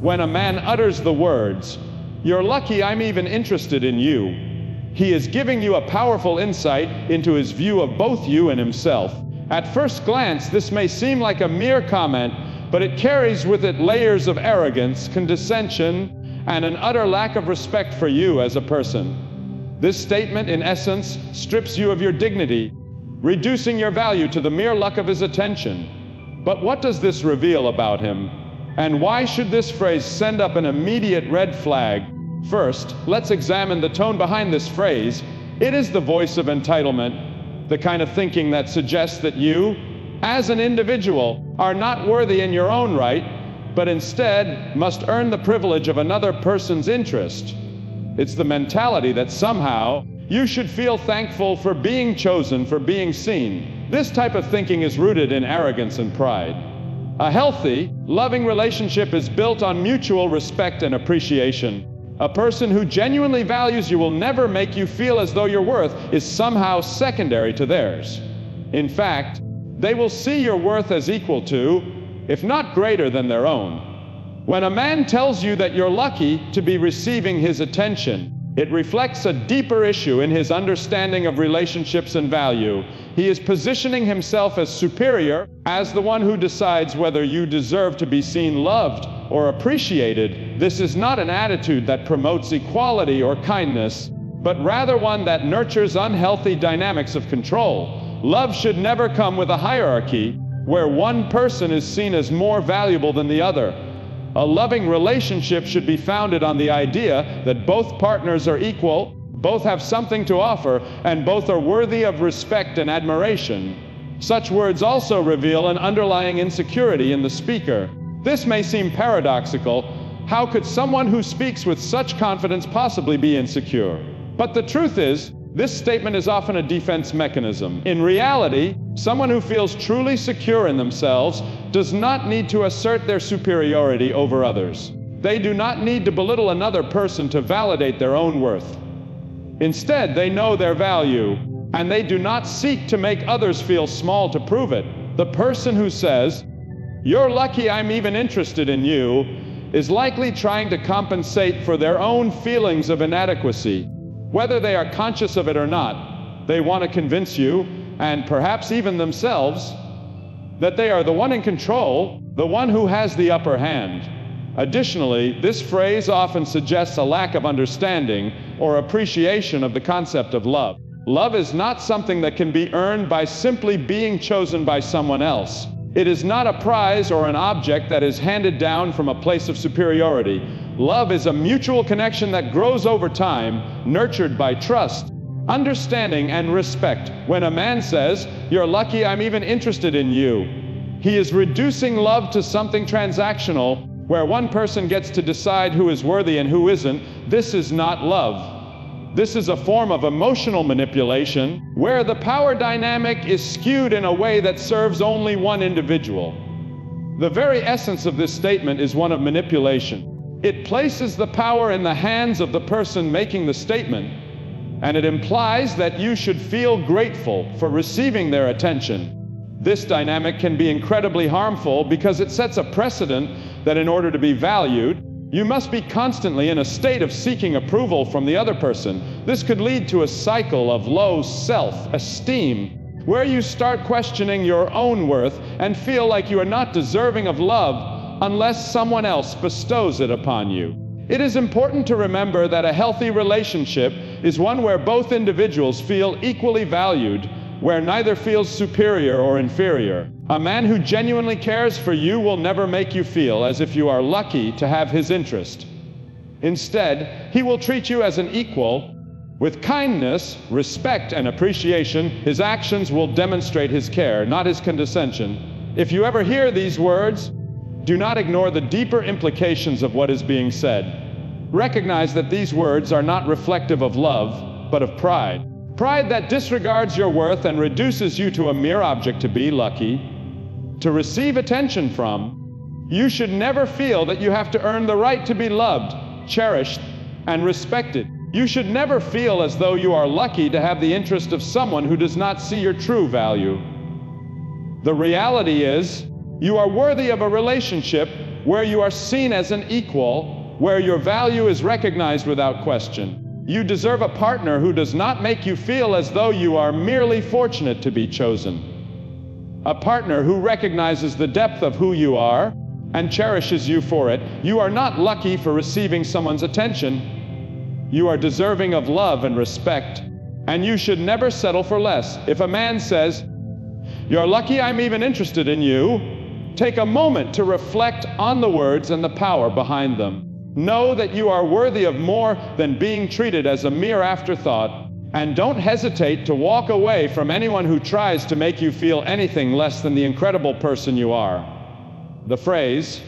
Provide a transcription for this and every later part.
When a man utters the words, "You're lucky I'm even interested in you," he is giving you a powerful insight into his view of both you and himself. At first glance, this may seem like a mere comment, but it carries with it layers of arrogance, condescension, and an utter lack of respect for you as a person. This statement, in essence, strips you of your dignity, reducing your value to the mere luck of his attention. But what does this reveal about him? And why should this phrase send up an immediate red flag? First, let's examine the tone behind this phrase. It is the voice of entitlement, the kind of thinking that suggests that you, as an individual, are not worthy in your own right, but instead must earn the privilege of another person's interest. It's the mentality that somehow you should feel thankful for being chosen, for being seen. This type of thinking is rooted in arrogance and pride. A healthy, loving relationship is built on mutual respect and appreciation. A person who genuinely values you will never make you feel as though your worth is somehow secondary to theirs. In fact, they will see your worth as equal to, if not greater than their own. When a man tells you that you're lucky to be receiving his attention, it reflects a deeper issue in his understanding of relationships and value. He is positioning himself as superior, as the one who decides whether you deserve to be seen loved or appreciated. This is not an attitude that promotes equality or kindness, but rather one that nurtures unhealthy dynamics of control. Love should never come with a hierarchy where one person is seen as more valuable than the other. A loving relationship should be founded on the idea that both partners are equal, both have something to offer, and both are worthy of respect and admiration. Such words also reveal an underlying insecurity in the speaker. This may seem paradoxical. How could someone who speaks with such confidence possibly be insecure? But the truth is, this statement is often a defense mechanism. In reality, someone who feels truly secure in themselves does not need to assert their superiority over others. They do not need to belittle another person to validate their own worth. Instead, they know their value, and they do not seek to make others feel small to prove it. The person who says, "You're lucky I'm even interested in you," is likely trying to compensate for their own feelings of inadequacy. Whether they are conscious of it or not, they want to convince you, and perhaps even themselves, that they are the one in control, the one who has the upper hand. Additionally, this phrase often suggests a lack of understanding or appreciation of the concept of love. Love is not something that can be earned by simply being chosen by someone else. It is not a prize or an object that is handed down from a place of superiority. Love is a mutual connection that grows over time, nurtured by trust, understanding, and respect. When a man says, "You're lucky I'm even interested in you," he is reducing love to something transactional, where one person gets to decide who is worthy and who isn't. This is not love. This is a form of emotional manipulation, where the power dynamic is skewed in a way that serves only one individual. The very essence of this statement is one of manipulation. It places the power in the hands of the person making the statement, and it implies that you should feel grateful for receiving their attention. This dynamic can be incredibly harmful because it sets a precedent that in order to be valued, you must be constantly in a state of seeking approval from the other person. This could lead to a cycle of low self-esteem, where you start questioning your own worth and feel like you are not deserving of love unless someone else bestows it upon you. It is important to remember that a healthy relationship is one where both individuals feel equally valued, where neither feels superior or inferior. A man who genuinely cares for you will never make you feel as if you are lucky to have his interest. Instead, he will treat you as an equal. With kindness, respect, and appreciation, his actions will demonstrate his care, not his condescension. If you ever hear these words, do not ignore the deeper implications of what is being said. Recognize that these words are not reflective of love, but of pride. Pride that disregards your worth and reduces you to a mere object to be lucky, to receive attention from. You should never feel that you have to earn the right to be loved, cherished, and respected. You should never feel as though you are lucky to have the interest of someone who does not see your true value. The reality is, you are worthy of a relationship where you are seen as an equal, where your value is recognized without question. You deserve a partner who does not make you feel as though you are merely fortunate to be chosen. A partner who recognizes the depth of who you are and cherishes you for it. You are not lucky for receiving someone's attention. You are deserving of love and respect, and you should never settle for less. If a man says, "You're lucky I'm even interested in you," take a moment to reflect on the words and the power behind them. Know that you are worthy of more than being treated as a mere afterthought, and don't hesitate to walk away from anyone who tries to make you feel anything less than the incredible person you are. The phrase,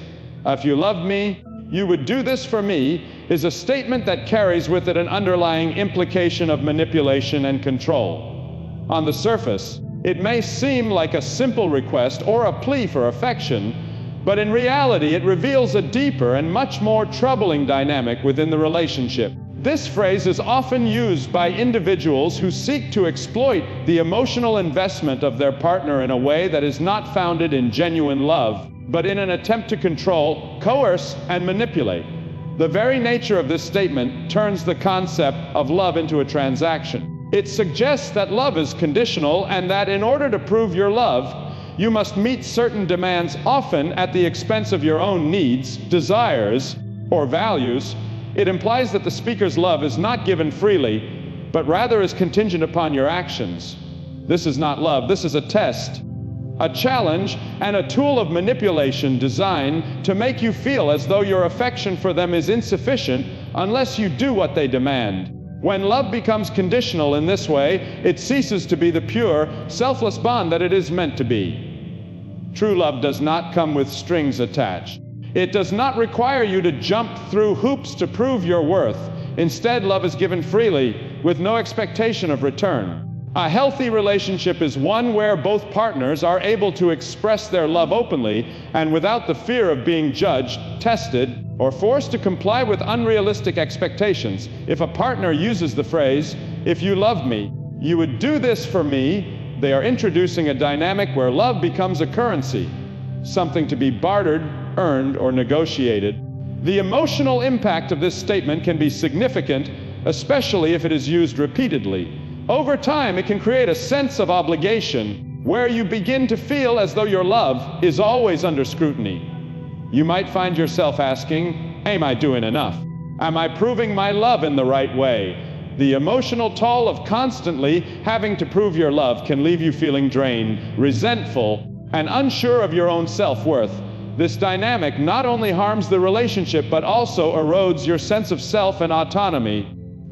"If you loved me, you would do this for me," is a statement that carries with it an underlying implication of manipulation and control. On the surface, it may seem like a simple request or a plea for affection, but in reality it reveals a deeper and much more troubling dynamic within the relationship. This phrase is often used by individuals who seek to exploit the emotional investment of their partner in a way that is not founded in genuine love, but in an attempt to control, coerce, and manipulate. The very nature of this statement turns the concept of love into a transaction. It suggests that love is conditional and that in order to prove your love, you must meet certain demands, often at the expense of your own needs, desires, or values. It implies that the speaker's love is not given freely, but rather is contingent upon your actions. This is not love, this is a test, a challenge, and a tool of manipulation designed to make you feel as though your affection for them is insufficient unless you do what they demand. When love becomes conditional in this way, it ceases to be the pure, selfless bond that it is meant to be. True love does not come with strings attached. It does not require you to jump through hoops to prove your worth. Instead, love is given freely, with no expectation of return. A healthy relationship is one where both partners are able to express their love openly and without the fear of being judged, tested, or forced to comply with unrealistic expectations. If a partner uses the phrase, "If you loved me, you would do this for me," they are introducing a dynamic where love becomes a currency, something to be bartered, earned, or negotiated. The emotional impact of this statement can be significant, especially if it is used repeatedly. Over time, it can create a sense of obligation, where you begin to feel as though your love is always under scrutiny. You might find yourself asking, "Am I doing enough? Am I proving my love in the right way?" The emotional toll of constantly having to prove your love can leave you feeling drained, resentful, and unsure of your own self-worth. This dynamic not only harms the relationship, but also erodes your sense of self and autonomy.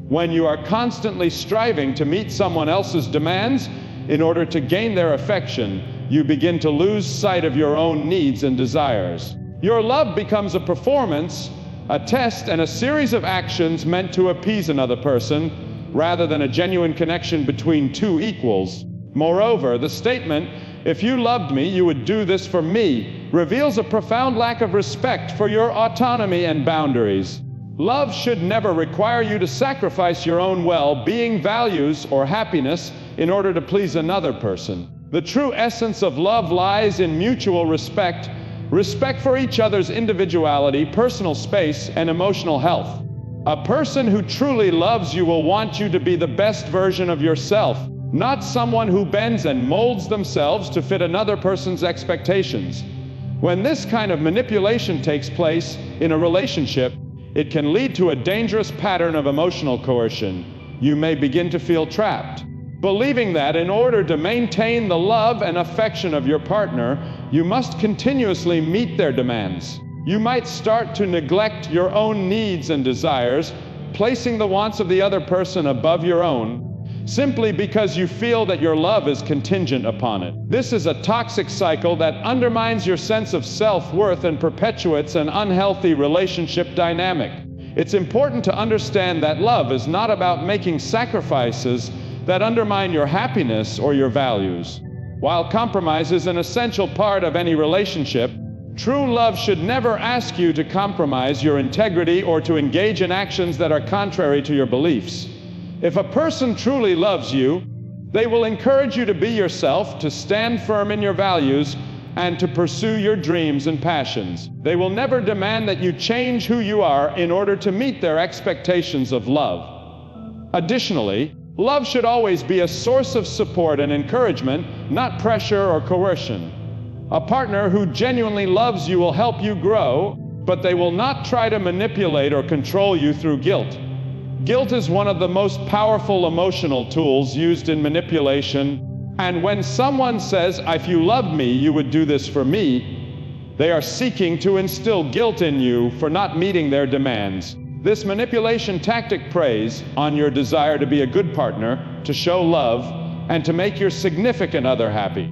When you are constantly striving to meet someone else's demands in order to gain their affection, you begin to lose sight of your own needs and desires. Your love becomes a performance, a test, and a series of actions meant to appease another person, rather than a genuine connection between two equals. Moreover, the statement, "If you loved me, you would do this for me," reveals a profound lack of respect for your autonomy and boundaries. Love should never require you to sacrifice your own well-being, values, or happiness in order to please another person. The true essence of love lies in mutual respect, respect for each other's individuality, personal space, and emotional health. A person who truly loves you will want you to be the best version of yourself, not someone who bends and molds themselves to fit another person's expectations. When this kind of manipulation takes place in a relationship, it can lead to a dangerous pattern of emotional coercion. You may begin to feel trapped, believing that in order to maintain the love and affection of your partner, you must continuously meet their demands. You might start to neglect your own needs and desires, placing the wants of the other person above your own, simply because you feel that your love is contingent upon it. This is a toxic cycle that undermines your sense of self-worth and perpetuates an unhealthy relationship dynamic. It's important to understand that love is not about making sacrifices that undermine your happiness or your values. While compromise is an essential part of any relationship, true love should never ask you to compromise your integrity or to engage in actions that are contrary to your beliefs. If a person truly loves you, they will encourage you to be yourself, to stand firm in your values, and to pursue your dreams and passions. They will never demand that you change who you are in order to meet their expectations of love. Additionally, love should always be a source of support and encouragement, not pressure or coercion. A partner who genuinely loves you will help you grow, but they will not try to manipulate or control you through guilt. Guilt is one of the most powerful emotional tools used in manipulation, and when someone says, "If you loved me, you would do this for me," they are seeking to instill guilt in you for not meeting their demands. This manipulation tactic preys on your desire to be a good partner, to show love, and to make your significant other happy.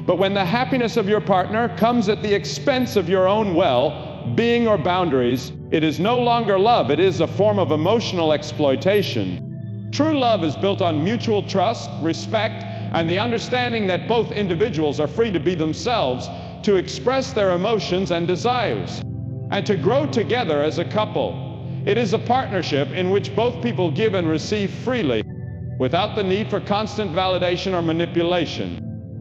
But when the happiness of your partner comes at the expense of your own well-being or boundaries, it is no longer love, it is a form of emotional exploitation. True love is built on mutual trust, respect, and the understanding that both individuals are free to be themselves, to express their emotions and desires, and to grow together as a couple. It is a partnership in which both people give and receive freely, without the need for constant validation or manipulation.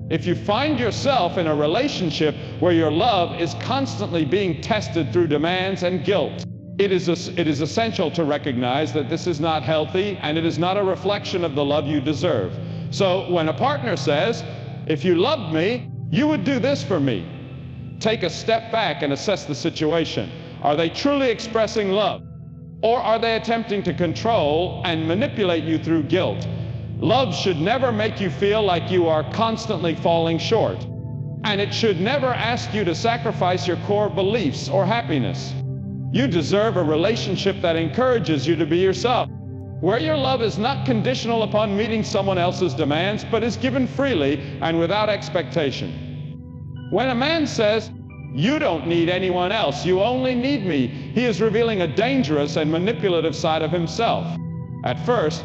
If you find yourself in a relationship where your love is constantly being tested through demands and guilt, it is essential to recognize that this is not healthy and it is not a reflection of the love you deserve. So when a partner says, "If you loved me, you would do this for me," take a step back and assess the situation. Are they truly expressing love? Or are they attempting to control and manipulate you through guilt? Love should never make you feel like you are constantly falling short. And it should never ask you to sacrifice your core beliefs or happiness. You deserve a relationship that encourages you to be yourself, where your love is not conditional upon meeting someone else's demands, but is given freely and without expectation. When a man says, "You don't need anyone else, you only need me," he is revealing a dangerous and manipulative side of himself. At first,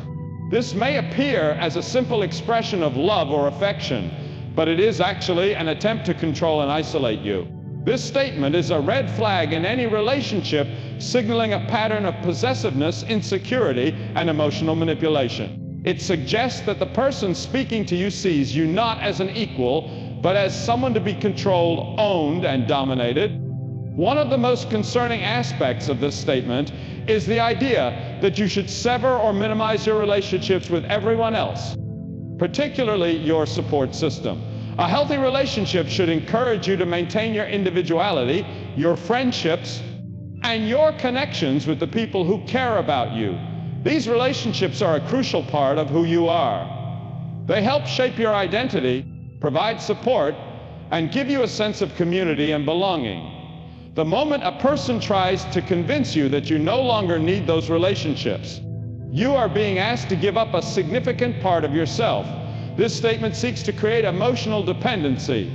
this may appear as a simple expression of love or affection, but it is actually an attempt to control and isolate you. This statement is a red flag in any relationship, signaling a pattern of possessiveness, insecurity, and emotional manipulation. It suggests that the person speaking to you sees you not as an equal, but as someone to be controlled, owned, and dominated. One of the most concerning aspects of this statement is the idea that you should sever or minimize your relationships with everyone else, particularly your support system. A healthy relationship should encourage you to maintain your individuality, your friendships, and your connections with the people who care about you. These relationships are a crucial part of who you are. They help shape your identity, provide support, and give you a sense of community and belonging. The moment a person tries to convince you that you no longer need those relationships, you are being asked to give up a significant part of yourself. This statement seeks to create emotional dependency,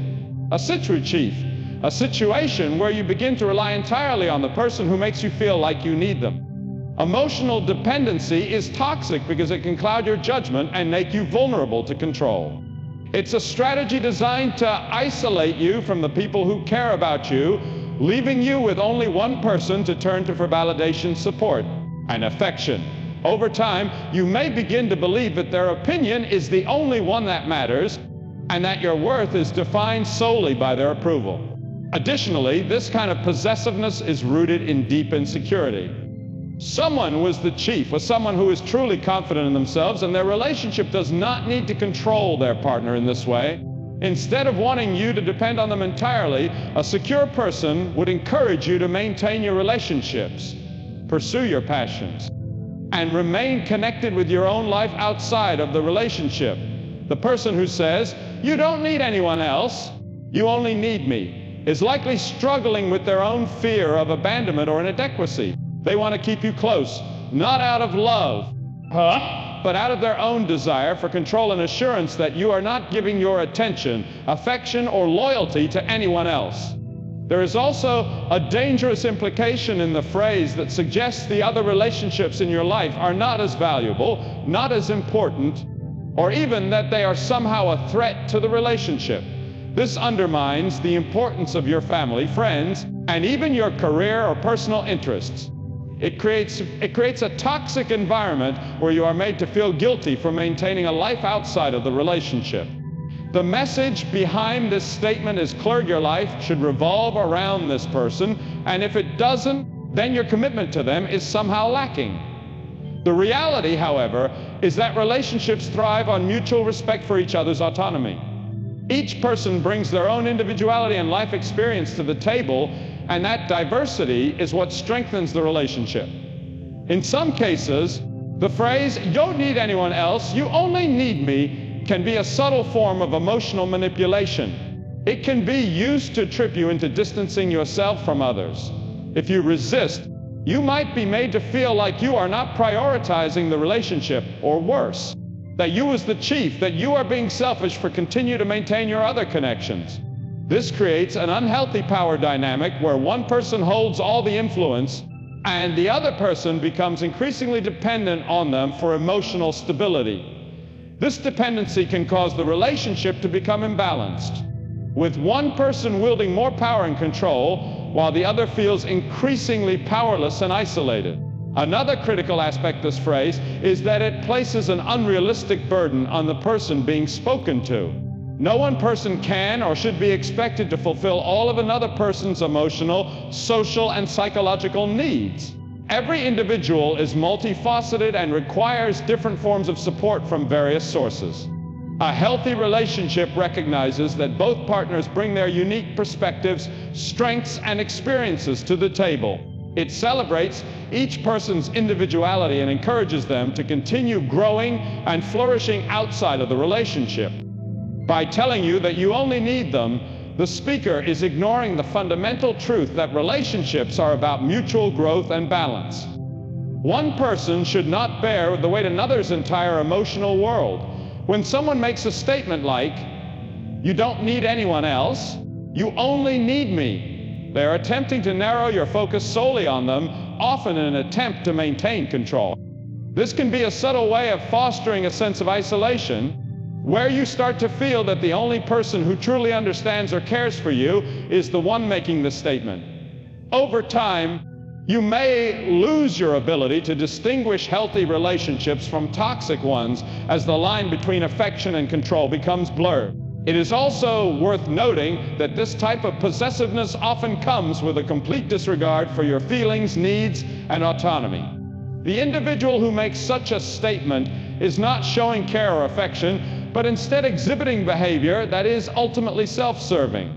a situation where you begin to rely entirely on the person who makes you feel like you need them. Emotional dependency is toxic because it can cloud your judgment and make you vulnerable to control. It's a strategy designed to isolate you from the people who care about you, leaving you with only one person to turn to for validation, support, and affection. Over time, you may begin to believe that their opinion is the only one that matters, and that your worth is defined solely by their approval. Additionally, this kind of possessiveness is rooted in deep insecurity. Someone was someone who is truly confident in themselves, and their relationship does not need to control their partner in this way. Instead of wanting you to depend on them entirely, a secure person would encourage you to maintain your relationships, pursue your passions, and remain connected with your own life outside of the relationship. The person who says, "You don't need anyone else, you only need me," is likely struggling with their own fear of abandonment or inadequacy. They want to keep you close, not out of love, but out of their own desire for control and assurance that you are not giving your attention, affection, or loyalty to anyone else. There is also a dangerous implication in the phrase that suggests the other relationships in your life are not as valuable, not as important, or even that they are somehow a threat to the relationship. This undermines the importance of your family, friends, and even your career or personal interests. It creates a toxic environment where you are made to feel guilty for maintaining a life outside of the relationship. The message behind this statement is clear: your life should revolve around this person, and if it doesn't, then your commitment to them is somehow lacking. The reality, however, is that relationships thrive on mutual respect for each other's autonomy. Each person brings their own individuality and life experience to the table, and that diversity is what strengthens the relationship. In some cases, the phrase, "you don't need anyone else, you only need me," can be a subtle form of emotional manipulation. It can be used to trip you into distancing yourself from others. If you resist, you might be made to feel like you are not prioritizing the relationship, or worse, that you as the chief, that you are being selfish for continue to maintain your other connections. This creates an unhealthy power dynamic where one person holds all the influence and the other person becomes increasingly dependent on them for emotional stability. This dependency can cause the relationship to become imbalanced, with one person wielding more power and control while the other feels increasingly powerless and isolated. Another critical aspect of this phrase is that it places an unrealistic burden on the person being spoken to. No one person can or should be expected to fulfill all of another person's emotional, social, and psychological needs. Every individual is multifaceted and requires different forms of support from various sources. A healthy relationship recognizes that both partners bring their unique perspectives, strengths, and experiences to the table. It celebrates each person's individuality and encourages them to continue growing and flourishing outside of the relationship. By telling you that you only need them, the speaker is ignoring the fundamental truth that relationships are about mutual growth and balance. One person should not bear the weight of another's entire emotional world. When someone makes a statement like, "You don't need anyone else, you only need me," they are attempting to narrow your focus solely on them, often in an attempt to maintain control. This can be a subtle way of fostering a sense of isolation, where you start to feel that the only person who truly understands or cares for you is the one making the statement. Over time, you may lose your ability to distinguish healthy relationships from toxic ones as the line between affection and control becomes blurred. It is also worth noting that this type of possessiveness often comes with a complete disregard for your feelings, needs, and autonomy. The individual who makes such a statement is not showing care or affection, but instead exhibiting behavior that is ultimately self-serving.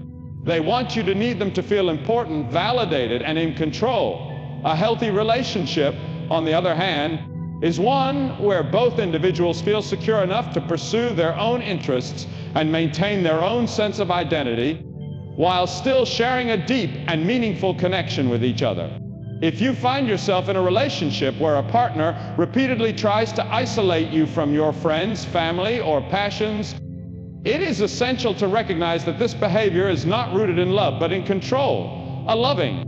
They want you to need them to feel important, validated, and in control. A healthy relationship, on the other hand, is one where both individuals feel secure enough to pursue their own interests and maintain their own sense of identity, while still sharing a deep and meaningful connection with each other. If you find yourself in a relationship where a partner repeatedly tries to isolate you from your friends, family, or passions, it is essential to recognize that this behavior is not rooted in love, but in control. A loving,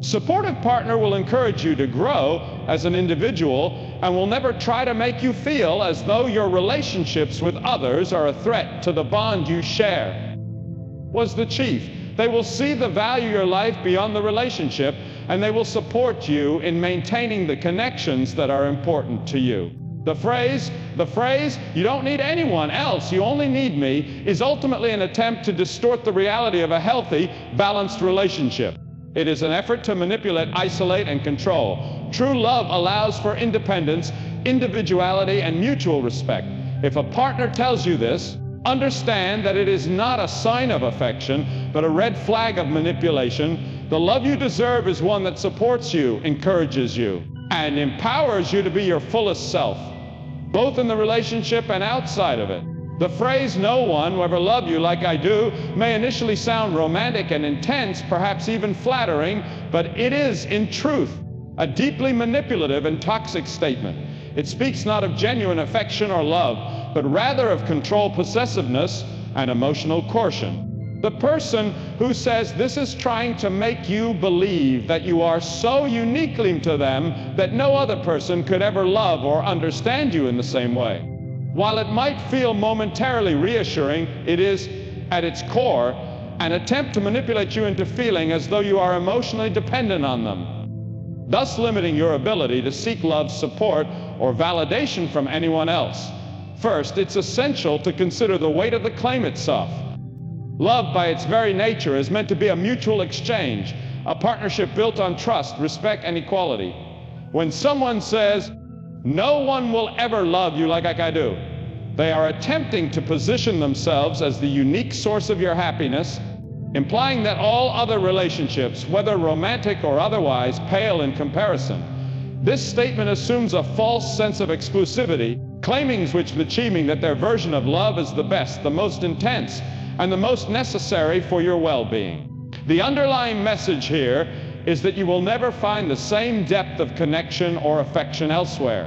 supportive partner will encourage you to grow as an individual and will never try to make you feel as though your relationships with others are a threat to the bond you share. Was the chief. They will see the value of your life beyond the relationship, and they will support you in maintaining the connections that are important to you. The phrase, "you don't need anyone else, you only need me," is ultimately an attempt to distort the reality of a healthy, balanced relationship. It is an effort to manipulate, isolate, and control. True love allows for independence, individuality, and mutual respect. If a partner tells you this, understand that it is not a sign of affection, but a red flag of manipulation. The love you deserve is one that supports you, encourages you, and empowers you to be your fullest self, both in the relationship and outside of it. The phrase, "no one will ever love you like I do," may initially sound romantic and intense, perhaps even flattering, but it is, in truth, a deeply manipulative and toxic statement. It speaks not of genuine affection or love, but rather of control, possessiveness, and emotional coercion. The person who says this is trying to make you believe that you are so uniquely to them that no other person could ever love or understand you in the same way. While it might feel momentarily reassuring, it is, at its core, an attempt to manipulate you into feeling as though you are emotionally dependent on them, thus limiting your ability to seek love, support, or validation from anyone else. First, it's essential to consider the weight of the claim itself. Love, by its very nature, is meant to be a mutual exchange, a partnership built on trust, respect, and equality. When someone says, "No one will ever love you like I do," they are attempting to position themselves as the unique source of your happiness, implying that all other relationships, whether romantic or otherwise, pale in comparison. This statement assumes a false sense of exclusivity, claiming that their version of love is the best, the most intense, and the most necessary for your well-being. The underlying message here is that you will never find the same depth of connection or affection elsewhere.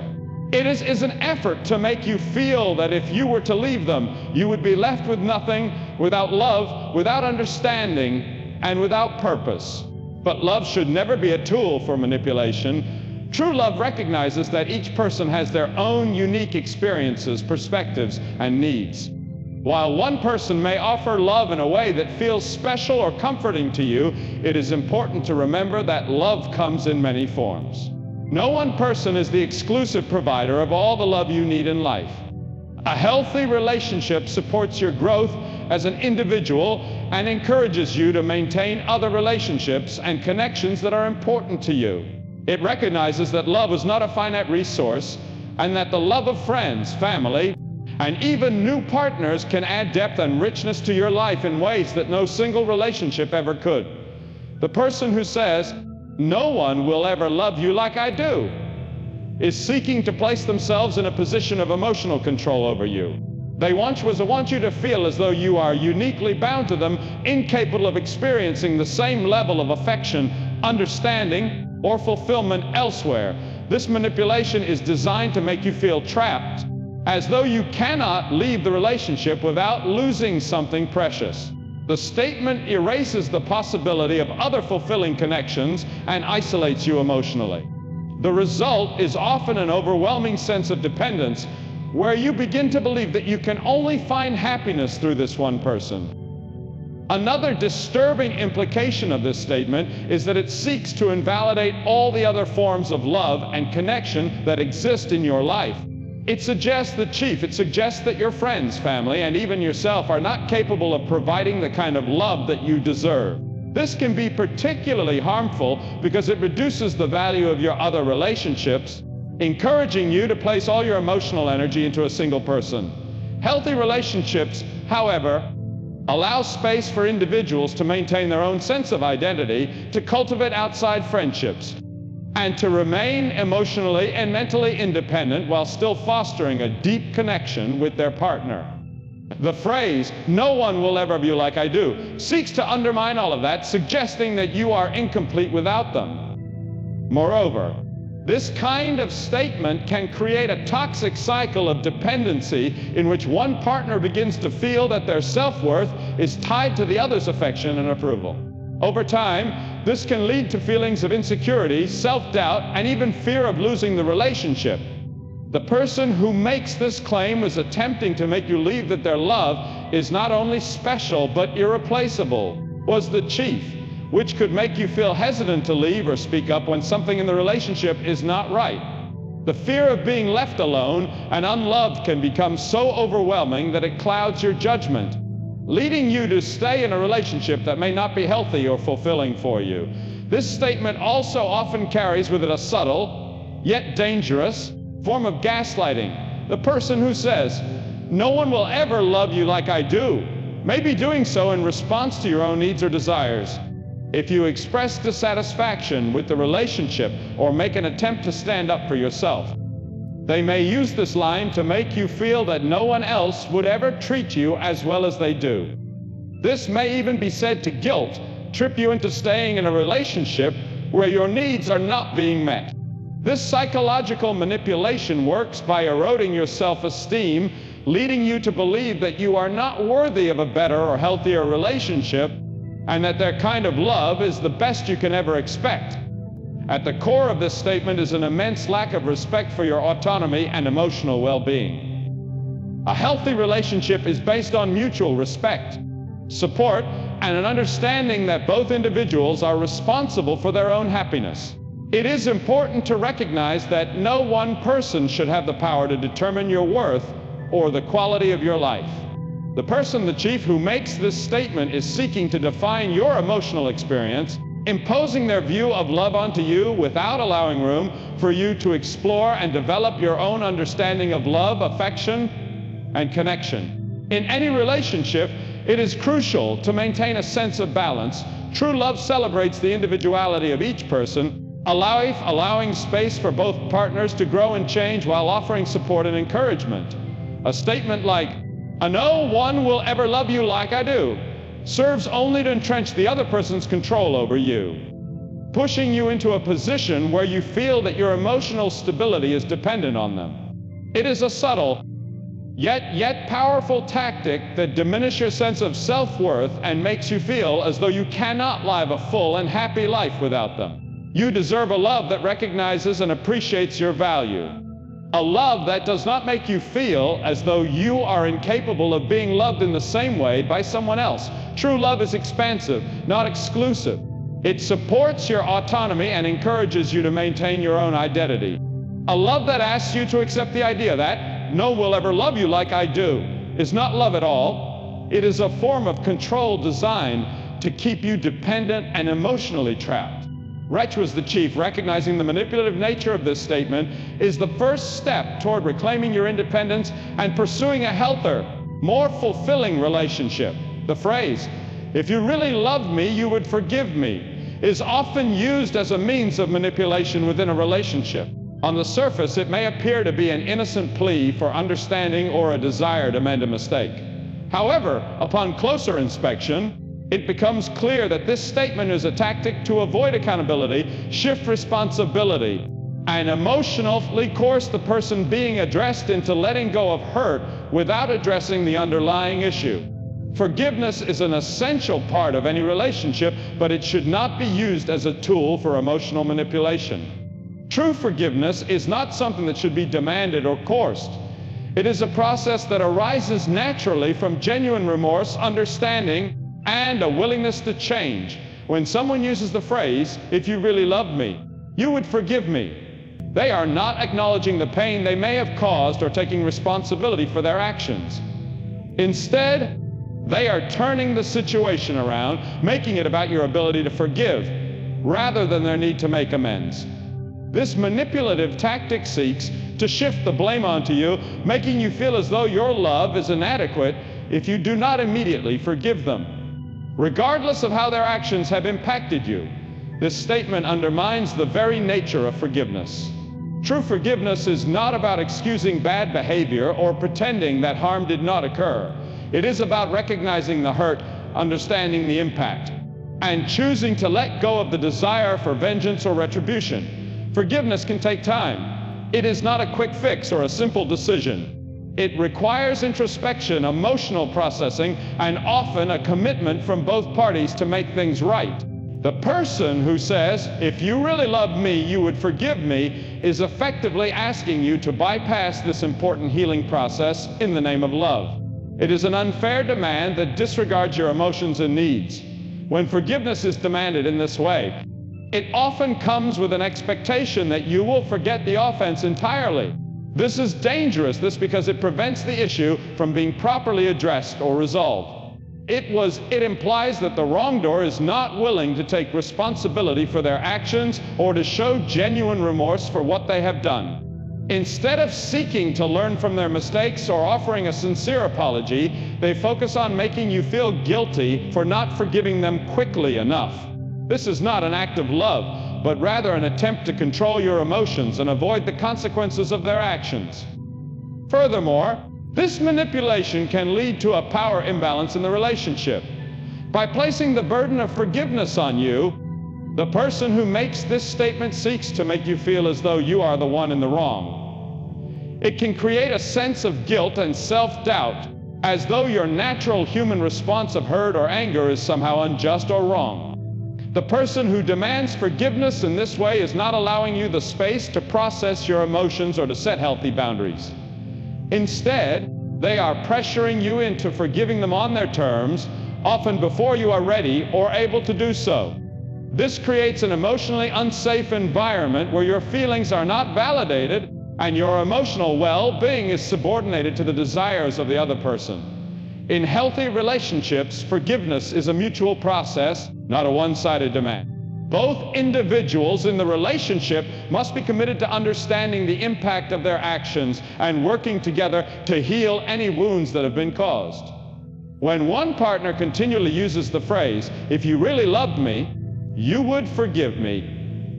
It is an effort to make you feel that if you were to leave them, you would be left with nothing, without love, without understanding, and without purpose. But love should never be a tool for manipulation. True love recognizes that each person has their own unique experiences, perspectives, and needs. While one person may offer love in a way that feels special or comforting to you, it is important to remember that love comes in many forms. No one person is the exclusive provider of all the love you need in life. A healthy relationship supports your growth as an individual and encourages you to maintain other relationships and connections that are important to you. It recognizes that love is not a finite resource, and that the love of friends, family, and even new partners can add depth and richness to your life in ways that no single relationship ever could. The person who says, "No one will ever love you like I do," is seeking to place themselves in a position of emotional control over you. They want you to feel as though you are uniquely bound to them, incapable of experiencing the same level of affection, understanding, or fulfillment elsewhere. This manipulation is designed to make you feel trapped, as though you cannot leave the relationship without losing something precious. The statement erases the possibility of other fulfilling connections and isolates you emotionally. The result is often an overwhelming sense of dependence, where you begin to believe that you can only find happiness through this one person. Another disturbing implication of this statement is that it seeks to invalidate all the other forms of love and connection that exist in your life. It suggests that your friends, family, and even yourself are not capable of providing the kind of love that you deserve. This can be particularly harmful because it reduces the value of your other relationships, encouraging you to place all your emotional energy into a single person. Healthy relationships, however, allow space for individuals to maintain their own sense of identity, to cultivate outside friendships, and to remain emotionally and mentally independent while still fostering a deep connection with their partner. The phrase, "No one will ever love you like I do," seeks to undermine all of that, suggesting that you are incomplete without them. Moreover, this kind of statement can create a toxic cycle of dependency in which one partner begins to feel that their self-worth is tied to the other's affection and approval. Over time, this can lead to feelings of insecurity, self-doubt, and even fear of losing the relationship. The person who makes this claim is attempting to make you believe that their love is not only special but irreplaceable, was the chief, which could make you feel hesitant to leave or speak up when something in the relationship is not right. The fear of being left alone and unloved can become so overwhelming that it clouds your judgment, leading you to stay in a relationship that may not be healthy or fulfilling for you. This statement also often carries with it a subtle, yet dangerous, form of gaslighting. The person who says, "No one will ever love you like I do," may be doing so in response to your own needs or desires. If you express dissatisfaction with the relationship or make an attempt to stand up for yourself, they may use this line to make you feel that no one else would ever treat you as well as they do. This may even be said to trip you into staying in a relationship where your needs are not being met. This psychological manipulation works by eroding your self-esteem, leading you to believe that you are not worthy of a better or healthier relationship, and that their kind of love is the best you can ever expect. At the core of this statement is an immense lack of respect for your autonomy and emotional well-being. A healthy relationship is based on mutual respect, support, and an understanding that both individuals are responsible for their own happiness. It is important to recognize that no one person should have the power to determine your worth or the quality of your life. The person, the chief, who makes this statement is seeking to define your emotional experience, imposing their view of love onto you without allowing room for you to explore and develop your own understanding of love, affection, and connection. In any relationship, it is crucial to maintain a sense of balance. True love celebrates the individuality of each person, allowing space for both partners to grow and change while offering support and encouragement. A statement like, "No one will ever love you like I do," serves only to entrench the other person's control over you, pushing you into a position where you feel that your emotional stability is dependent on them. It is a subtle, yet powerful tactic that diminishes your sense of self-worth and makes you feel as though you cannot live a full and happy life without them. You deserve a love that recognizes and appreciates your value. A love that does not make you feel as though you are incapable of being loved in the same way by someone else. True love is expansive, not exclusive. It supports your autonomy and encourages you to maintain your own identity. A love that asks you to accept the idea that no one will ever love you like I do is not love at all. It is a form of control designed to keep you dependent and emotionally trapped. Wretch was the chief. Recognizing the manipulative nature of this statement is the first step toward reclaiming your independence and pursuing a healthier, more fulfilling relationship. The phrase, "If you really loved me, you would forgive me," is often used as a means of manipulation within a relationship. On the surface, it may appear to be an innocent plea for understanding or a desire to mend a mistake. However, upon closer inspection, it becomes clear that this statement is a tactic to avoid accountability, shift responsibility, and emotionally coerce the person being addressed into letting go of hurt without addressing the underlying issue. Forgiveness is an essential part of any relationship, but it should not be used as a tool for emotional manipulation. True forgiveness is not something that should be demanded or coerced. It is a process that arises naturally from genuine remorse, understanding, and a willingness to change. When someone uses the phrase, "If you really loved me, you would forgive me," they are not acknowledging the pain they may have caused or taking responsibility for their actions. Instead, they are turning the situation around, making it about your ability to forgive, rather than their need to make amends. This manipulative tactic seeks to shift the blame onto you, making you feel as though your love is inadequate if you do not immediately forgive them, regardless of how their actions have impacted you. This statement undermines the very nature of forgiveness. True forgiveness is not about excusing bad behavior or pretending that harm did not occur. It is about recognizing the hurt, understanding the impact, and choosing to let go of the desire for vengeance or retribution. Forgiveness can take time. It is not a quick fix or a simple decision. It requires introspection, emotional processing, and often a commitment from both parties to make things right. The person who says, "If you really loved me, you would forgive me," is effectively asking you to bypass this important healing process in the name of love. It is an unfair demand that disregards your emotions and needs. When forgiveness is demanded in this way, it often comes with an expectation that you will forget the offense entirely. This is dangerous, because it prevents the issue from being properly addressed or resolved. It implies that the wrongdoer is not willing to take responsibility for their actions or to show genuine remorse for what they have done. Instead of seeking to learn from their mistakes or offering a sincere apology, they focus on making you feel guilty for not forgiving them quickly enough. This is not an act of love, but rather an attempt to control your emotions and avoid the consequences of their actions. Furthermore, this manipulation can lead to a power imbalance in the relationship. By placing the burden of forgiveness on you, the person who makes this statement seeks to make you feel as though you are the one in the wrong. It can create a sense of guilt and self-doubt, as though your natural human response of hurt or anger is somehow unjust or wrong. The person who demands forgiveness in this way is not allowing you the space to process your emotions or to set healthy boundaries. Instead, they are pressuring you into forgiving them on their terms, often before you are ready or able to do so. This creates an emotionally unsafe environment where your feelings are not validated and your emotional well-being is subordinated to the desires of the other person. In healthy relationships, forgiveness is a mutual process, not a one-sided demand. Both individuals in the relationship must be committed to understanding the impact of their actions and working together to heal any wounds that have been caused. When one partner continually uses the phrase, "If you really loved me, you would forgive me,"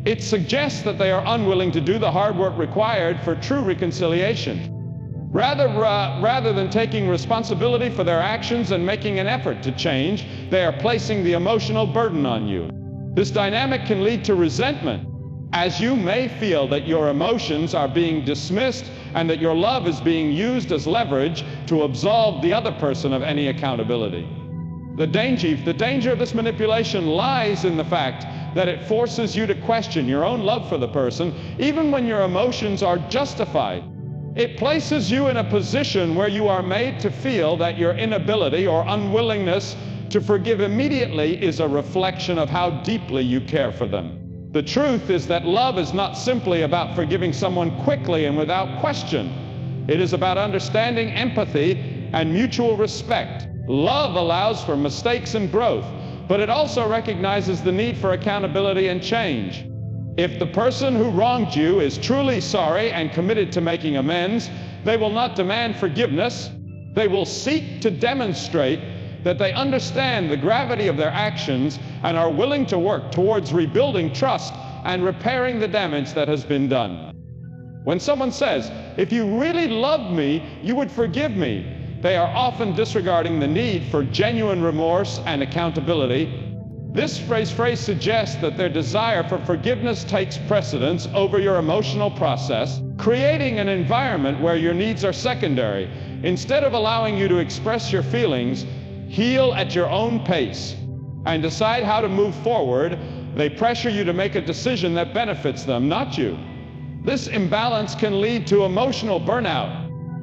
it suggests that they are unwilling to do the hard work required for true reconciliation. Rather than taking responsibility for their actions and making an effort to change, they are placing the emotional burden on you. This dynamic can lead to resentment, as you may feel that your emotions are being dismissed and that your love is being used as leverage to absolve the other person of any accountability. The danger of this manipulation lies in the fact that it forces you to question your own love for the person, even when your emotions are justified. It places you in a position where you are made to feel that your inability or unwillingness to forgive immediately is a reflection of how deeply you care for them. The truth is that love is not simply about forgiving someone quickly and without question. It is about understanding, empathy, and mutual respect. Love allows for mistakes and growth, but it also recognizes the need for accountability and change. If the person who wronged you is truly sorry and committed to making amends, they will not demand forgiveness. They will seek to demonstrate that they understand the gravity of their actions and are willing to work towards rebuilding trust and repairing the damage that has been done. When someone says, "If you really loved me, you would forgive me," they are often disregarding the need for genuine remorse and accountability. This phrase suggests that their desire for forgiveness takes precedence over your emotional process, creating an environment where your needs are secondary. Instead of allowing you to express your feelings, heal at your own pace, and decide how to move forward, they pressure you to make a decision that benefits them, not you. This imbalance can lead to emotional burnout.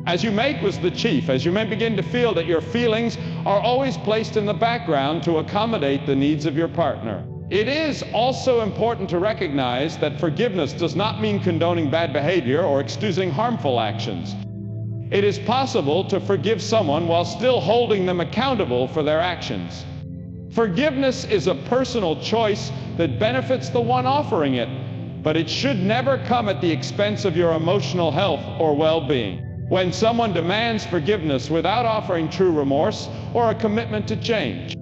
As you may begin to feel that your feelings are always placed in the background to accommodate the needs of your partner. It is also important to recognize that forgiveness does not mean condoning bad behavior or excusing harmful actions. It is possible to forgive someone while still holding them accountable for their actions. Forgiveness is a personal choice that benefits the one offering it, but it should never come at the expense of your emotional health or well-being. When someone demands forgiveness without offering true remorse or a commitment to change,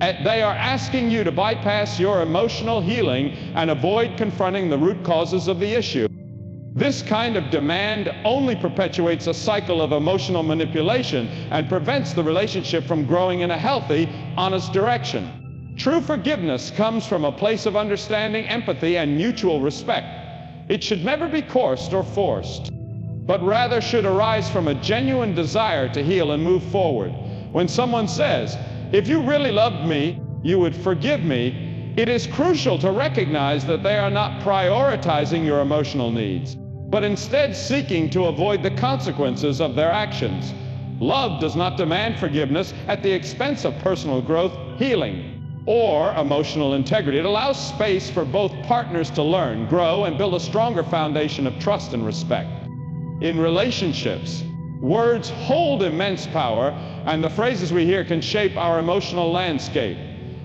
they are asking you to bypass your emotional healing and avoid confronting the root causes of the issue. This kind of demand only perpetuates a cycle of emotional manipulation and prevents the relationship from growing in a healthy, honest direction. True forgiveness comes from a place of understanding, empathy, and mutual respect. It should never be coerced or forced, but rather should arise from a genuine desire to heal and move forward. When someone says, "If you really loved me, you would forgive me," it is crucial to recognize that they are not prioritizing your emotional needs, but instead seeking to avoid the consequences of their actions. Love does not demand forgiveness at the expense of personal growth, healing, or emotional integrity. It allows space for both partners to learn, grow, and build a stronger foundation of trust and respect. In relationships, words hold immense power, and the phrases we hear can shape our emotional landscape.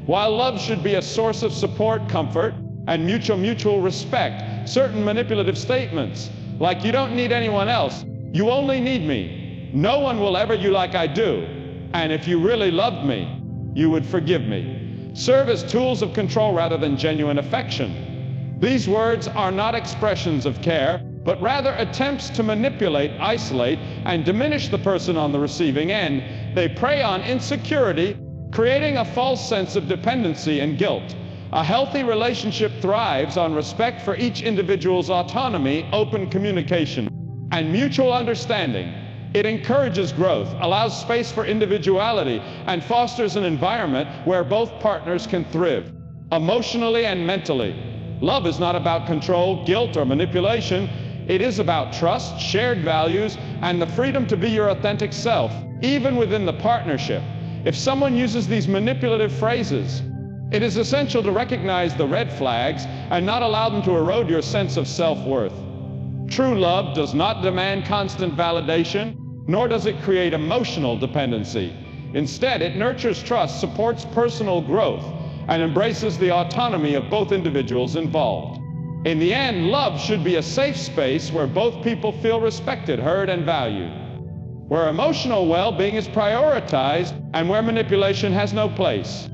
While love should be a source of support, comfort, and mutual respect, certain manipulative statements, like "you don't need anyone else," "you only need me," "no one will ever you like I do," and "if you really loved me, you would forgive me," serve as tools of control rather than genuine affection. These words are not expressions of care, but rather attempts to manipulate, isolate, and diminish the person on the receiving end. They prey on insecurity, creating a false sense of dependency and guilt. A healthy relationship thrives on respect for each individual's autonomy, open communication, and mutual understanding. It encourages growth, allows space for individuality, and fosters an environment where both partners can thrive, emotionally and mentally. Love is not about control, guilt, or manipulation. It is about trust, shared values, and the freedom to be your authentic self, even within the partnership. If someone uses these manipulative phrases, it is essential to recognize the red flags and not allow them to erode your sense of self-worth. True love does not demand constant validation, nor does it create emotional dependency. Instead, it nurtures trust, supports personal growth, and embraces the autonomy of both individuals involved. In the end, love should be a safe space where both people feel respected, heard, and valued, where emotional well-being is prioritized, and where manipulation has no place.